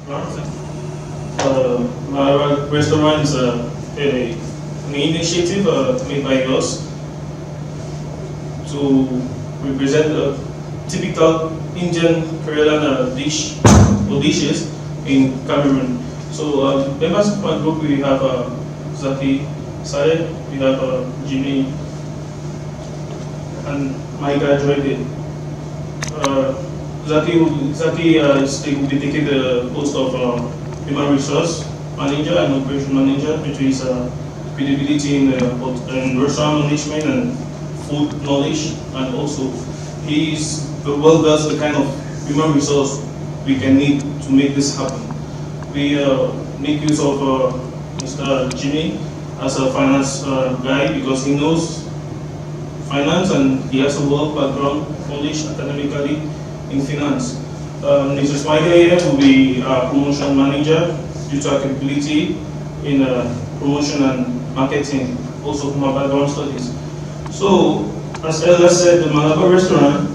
Malabar restaurant is an initiative made by us to represent a typical Indian Kerala dish or dishes in Cameroon. So members of my group, we have Zaki Saleh, we have Jimmy, and Maika joined it. Zaki will be taking the post of human resource manager and operation manager, which is credibility in restaurant management and food knowledge, and also he is well versed the kind of human resource we can need to make this happen. We make use of Mr. Jimmy as a finance guy because he knows finance and he has a work background knowledge academically in finance. Mrs. Maika will be our promotion manager due to her capability in promotion and marketing, also from her background studies. So, as Ella said, the Malabar restaurant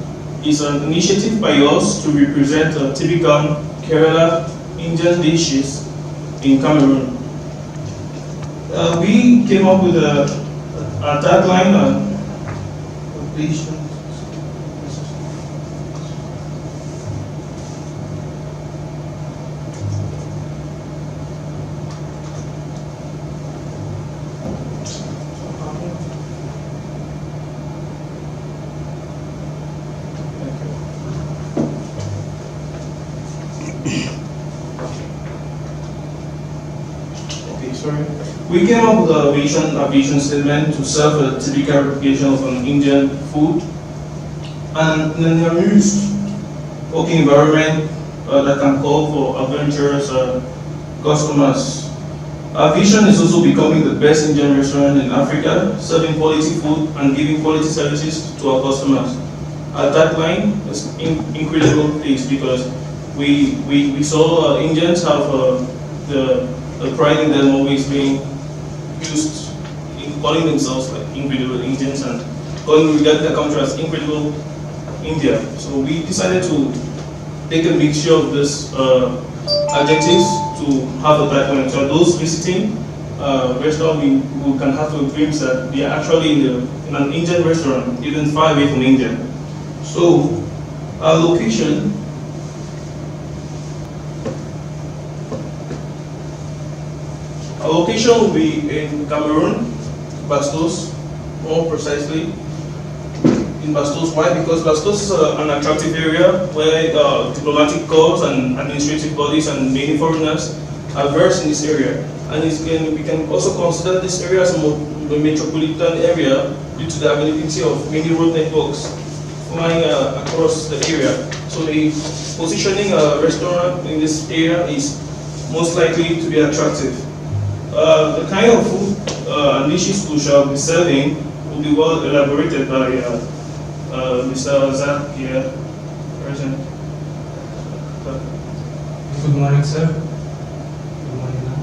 is an initiative by us to represent typical Kerala Indian dishes in Cameroon. We came up with a tagline. Please. We came up with a vision statement to serve a typical replication of an Indian food and in an amused working environment that can call for adventurous customers. Our vision is also becoming the best Indian restaurant in Africa, serving quality food and giving quality services to our customers. Our tagline is incredible place because we saw Indians have the pride in them always being used in calling themselves like incredible Indians and calling the country as incredible India. So we decided to take a mixture of these adjectives to have a tagline. So those visiting restaurant, we can have a glimpse that they are actually in an Indian restaurant, even far away from India. So our location. Our location will be in Cameroon, Bastos, more precisely in Bastos. Why? Because Bastos is an attractive area where diplomatic corps and administrative bodies and many foreigners are versed in this area. And we can also consider this area as a metropolitan area due to the availability of many road networks flying across the area. So the positioning a restaurant in this area is most likely to be attractive. The kind of food and dishes we shall be serving will be well elaborated by Mr. Zak here present. Good morning, sir. Good morning, ma'am.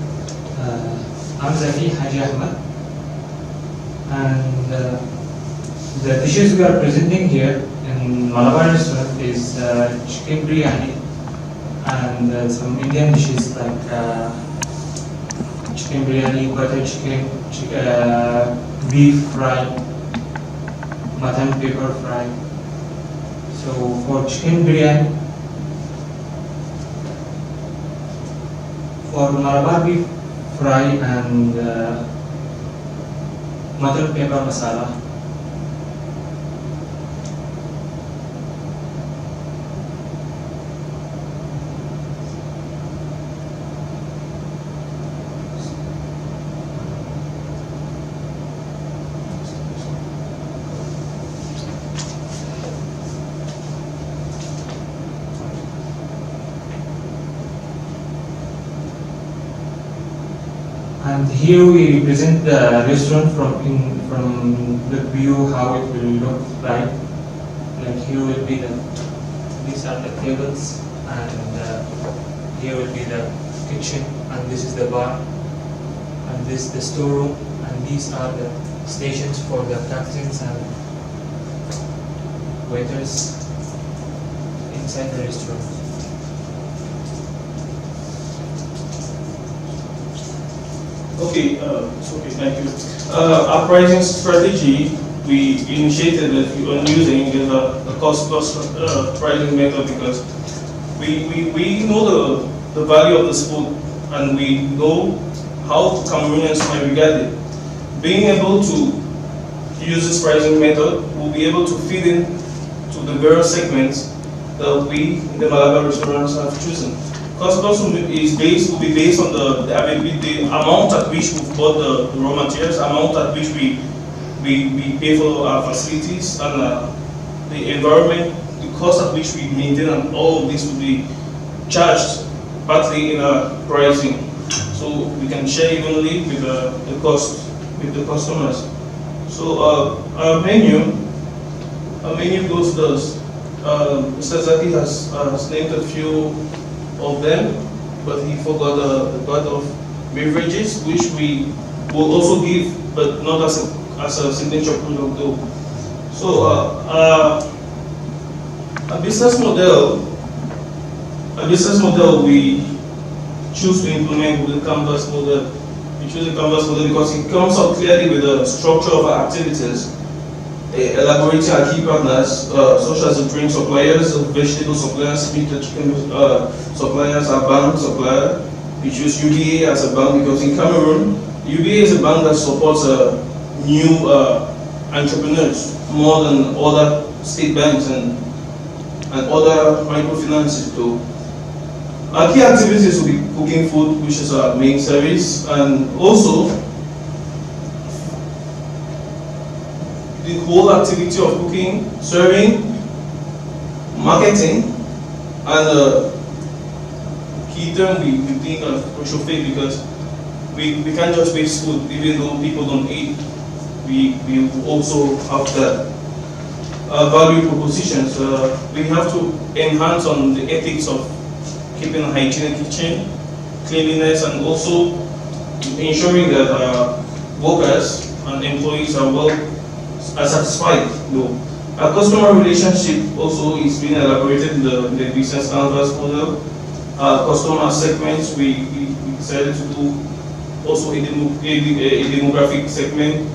I'm Zaki Haji Ahmed, and the dishes we are presenting here in Malabar restaurant is chicken biryani and some Indian dishes like chicken biryani, butter chicken, beef fry, mutton pepper fry. So for chicken biryani, for Malabar beef fry and mutton pepper masala. And here we present the restaurant from the view how it will look like. Like here will be these are the tables, and here will be the kitchen, and this is the bar, and this is the storeroom, and these are the stations for the captains and waiters inside the restaurant. Okay, okay, thank you. Our pricing strategy, we initiated it on using the cost plus pricing method because we know the value of this food and we know how Cameroonians might regard it. Being able to use this pricing method, we'll be able to feed in to the various segments that we in the Malabar restaurants have chosen. Cost plus will be based on the amount at which we've bought the raw materials, amount at which we pay for our facilities, and the environment, the cost at which we maintain, and all of this will be charged partly in our pricing, so we can share evenly with the cost with the customers. So our menu goes thus. Mr. Zaki has named a few of them, but he forgot the part of beverages, which we will also give, but not as a signature product though. So a business model we choose to implement with the canvas model. We choose the canvas model because it comes out clearly with the structure of our activities, elaborating our key partners, such as the drink suppliers, the vegetable suppliers, meat and chicken suppliers, our bank supplier. We choose UBA as a bank because in Cameroon, UBA is a bank that supports new entrepreneurs more than other state banks and other microfinances too. Our key activities will be cooking food, which is our main service, and also the whole activity of cooking, serving, marketing, and key term we think of réchauffer because we can't just waste food even though people don't eat. We also have that value propositions. We have to enhance on the ethics of keeping a hygienic kitchen, cleanliness, and also ensuring that workers and employees are satisfied. Our customer relationship also is being elaborated in the business canvas model. Customer segments, we decided to do also a demographic segment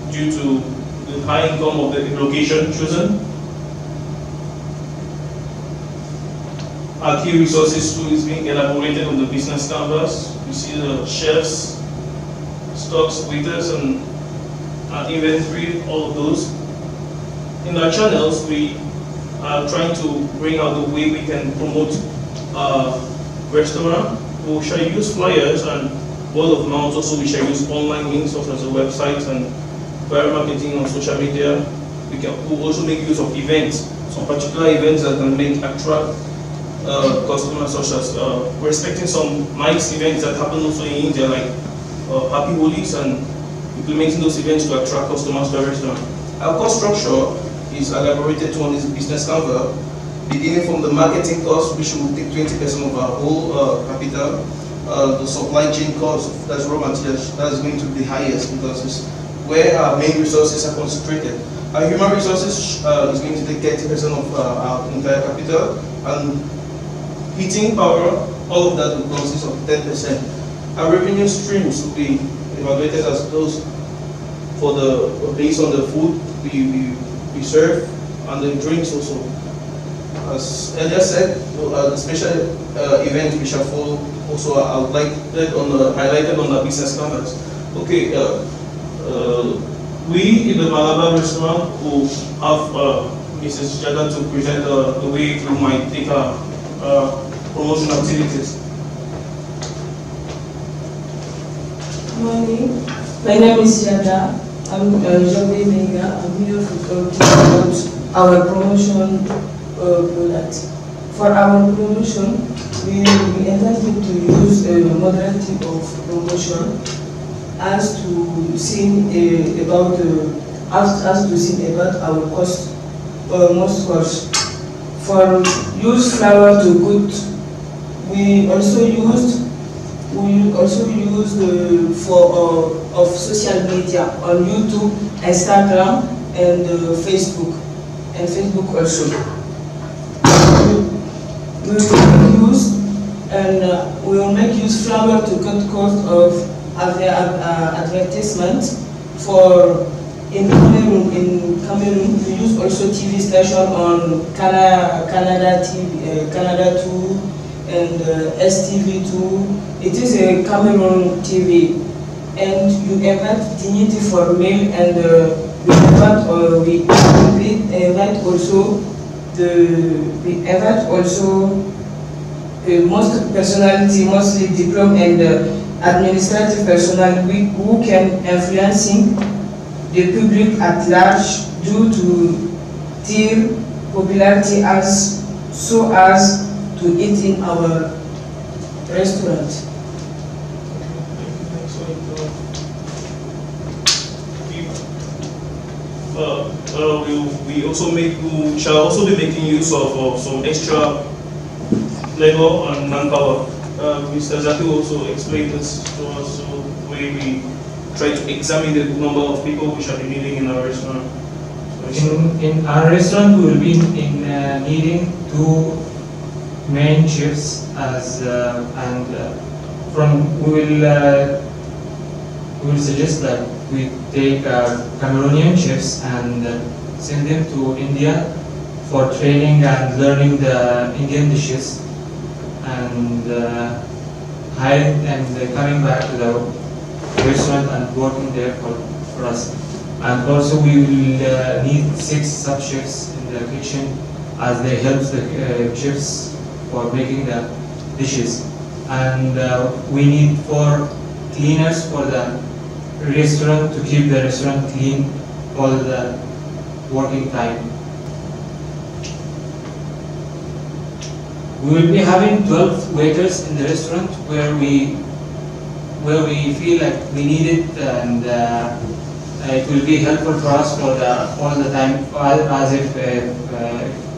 due to the high income of the location chosen. Our key resources too is being elaborated on the business canvas. We see the chefs, stocks, waiters, and inventory, all of those. In our channels, we are trying to bring out the way we can promote restaurant. We shall use flyers and word of mouth. Also, we shall use online means such as a website and viral marketing on social media. We'll also make use of events, some particular events that can attract customers, such as respecting some nice events that happen also in India, like Happy Holies, and implementing those events to attract customers to our restaurant. Our cost structure is elaborated on this business canvas, beginning from the marketing cost, which will take 20% of our whole capital. The supply chain cost, that's raw materials, that's going to be the highest because it's where our main resources are concentrated. Our human resources is going to take 30% of our entire capital, and heating power, all of that will consist of 10%. Our revenue streams will be evaluated as those for based on the food we serve and the drinks also. As earlier said, the special event we shall follow also highlighted on the business canvas. Okay, we in the Malabar restaurant will have Mrs. Jada to present the way we might take our promotion activities. Good morning. My name is Jada. I'm Jovi Menga. I'm here to talk about our promotion product. For our promotion, we intended to use a modality of promotion as to sing about our cost, most cost. For use flour to good, we also used for of social media on YouTube, Instagram, and Facebook also. We will make use flour to cut cost of advertisement for in Cameroon. We use also TV station on Canada TV, Canada 2 and STV 2. It is a Cameroon TV, and you invite dignity for meal, and we invite also most personality, mostly diploma and administrative personnel who can influencing the public at large due to their popularity as to eat in our restaurant. We shall also be making use of some extra labor and manpower. Mr. Zaki also explained this to us, so we try to examine the number of people we shall be needing in our restaurant. In our restaurant, we will be needing 2 main chefs we will suggest that we take Cameroonian chefs and send them to India for training and learning the Indian dishes, and coming back to the restaurant and working there for us. And also we will need 6 sub-chefs in the kitchen as they help the chefs for making the dishes. And we need 4 cleaners for the restaurant to keep the restaurant clean all the working time. We will be having 12 waiters in the restaurant where we feel like we need it, and it will be helpful for us for all the time, as if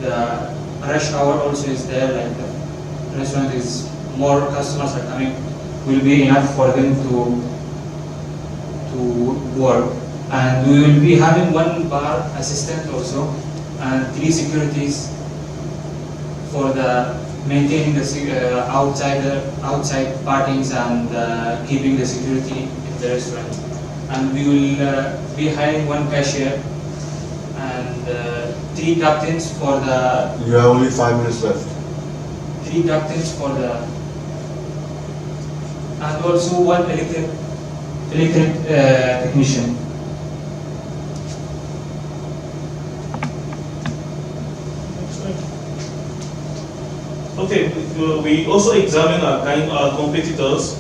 the rush hour also is there, like the restaurant is more customers are coming, will be enough for them to work. And we will be having 1 bar assistant also and 3 securities for the maintaining the outside partings and keeping the security in the restaurant. And we will be hiring 1 cashier and 3 captains for the... You have only 5 minutes left. 3 captains for the... and also 1 electric technician. Okay, we also examine our competitors.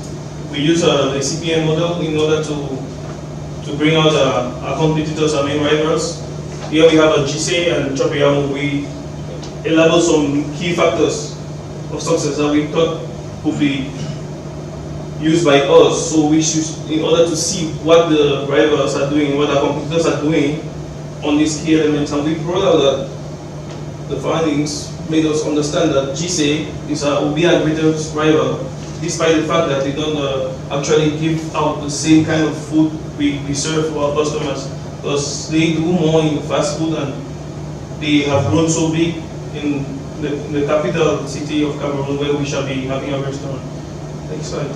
We use the CPM model in order to bring out our competitors, our main rivals. Here we have a GC and Chopiamo. We elaborate some key factors of success that we thought could be used by us. So we should, in order to see what the rivals are doing, what our competitors are doing on these key elements, and we brought out that the findings made us understand that GC will be our greatest rival, despite the fact that they don't actually give out the same kind of food we serve for our customers, because they do more in fast food and they have grown so big in the capital city of Cameroon, where we shall be having a restaurant. Next slide.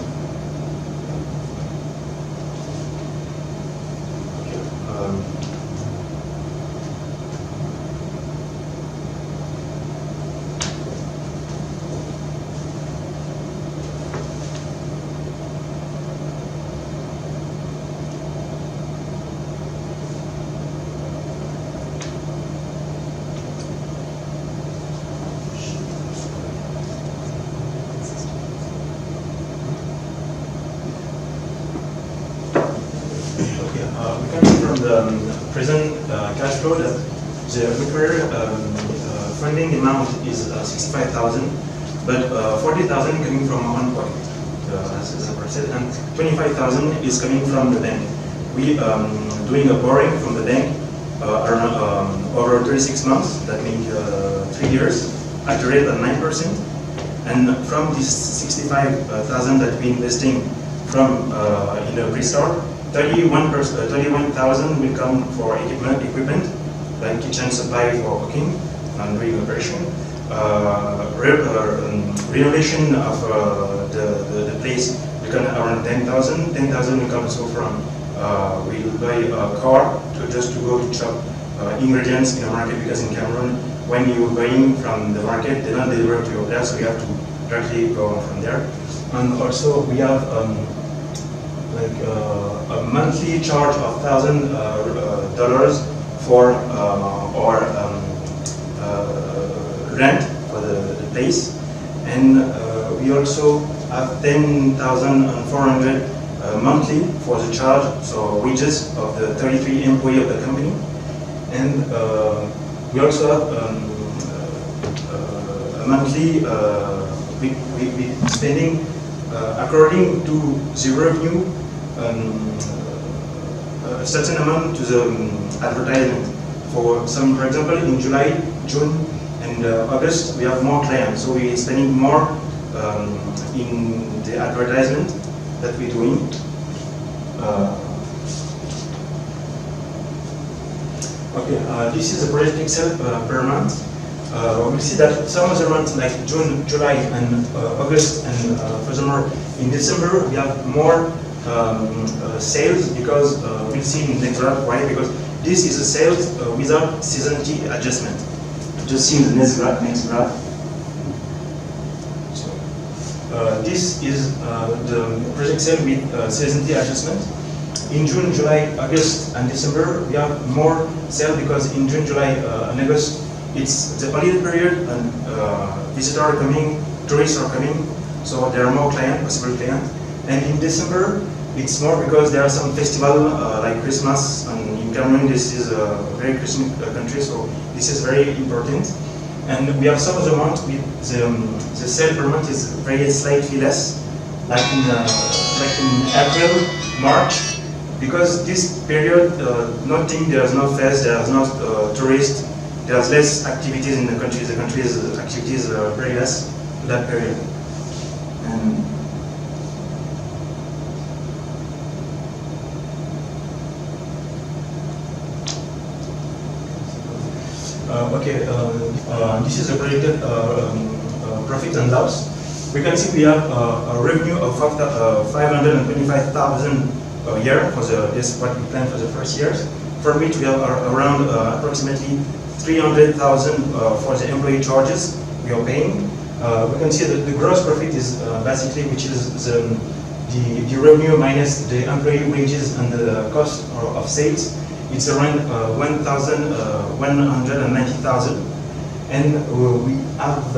The present cash flow, that the required funding amount is 65,000, but 40,000 coming from one pocket, as I said, and 25,000 is coming from the bank. We doing a borrowing from the bank over 36 months, that means 3 years, at a rate of 9%, and from this 65,000 that we investing from in a pre-start, 31,000 will come for equipment, like kitchen supply for cooking and doing operation. Renovation of the place will reckon around 10,000. 10,000 will come also from, we will buy a car just to go to chop ingredients in a market, because in Cameroon, when you're buying from the market, they don't deliver to your place, so you have to directly go from there. And also we have a monthly charge of $1,000 for our rent for the place, and we also have 10,400 monthly for the charge, so wages of the 33 employee of the company, and we also have a monthly we spending according to the revenue a certain amount to the advertisement. For example, in July, June, and August, we have more clients, so we're spending more in the advertisement that we're doing. This is a project Excel per month. We see that some of the months like June, July, and August, and furthermore in December, we have more sales, because we'll see in the next graph why, because this is a sales without seasonality adjustment. Just see in the next graph. So, this is the project sale with seasonality adjustment. In June, July, August, and December, we have more sale, because in June, July, and August, it's the holiday period, and visitors are coming, tourists are coming, so there are more possible clients. And in December, it's more because there are some festivals like Christmas, and in Cameroon this is a very Christian country, so this is very important. And we have some of the months with the sale per month is very slightly less, like in April, March, because this period, there's no fest, there's no tourists, there's less activities in the country. The country's activities are very less in that period. And this is a projected profit and loss. We can see we have a revenue of 525,000 a year for this what we planned for the first years. For it, we have around approximately 300,000 for the employee charges we are paying. We can see that the gross profit is basically, which is the revenue minus the employee wages and the cost of sales. It's around 190,000, and we have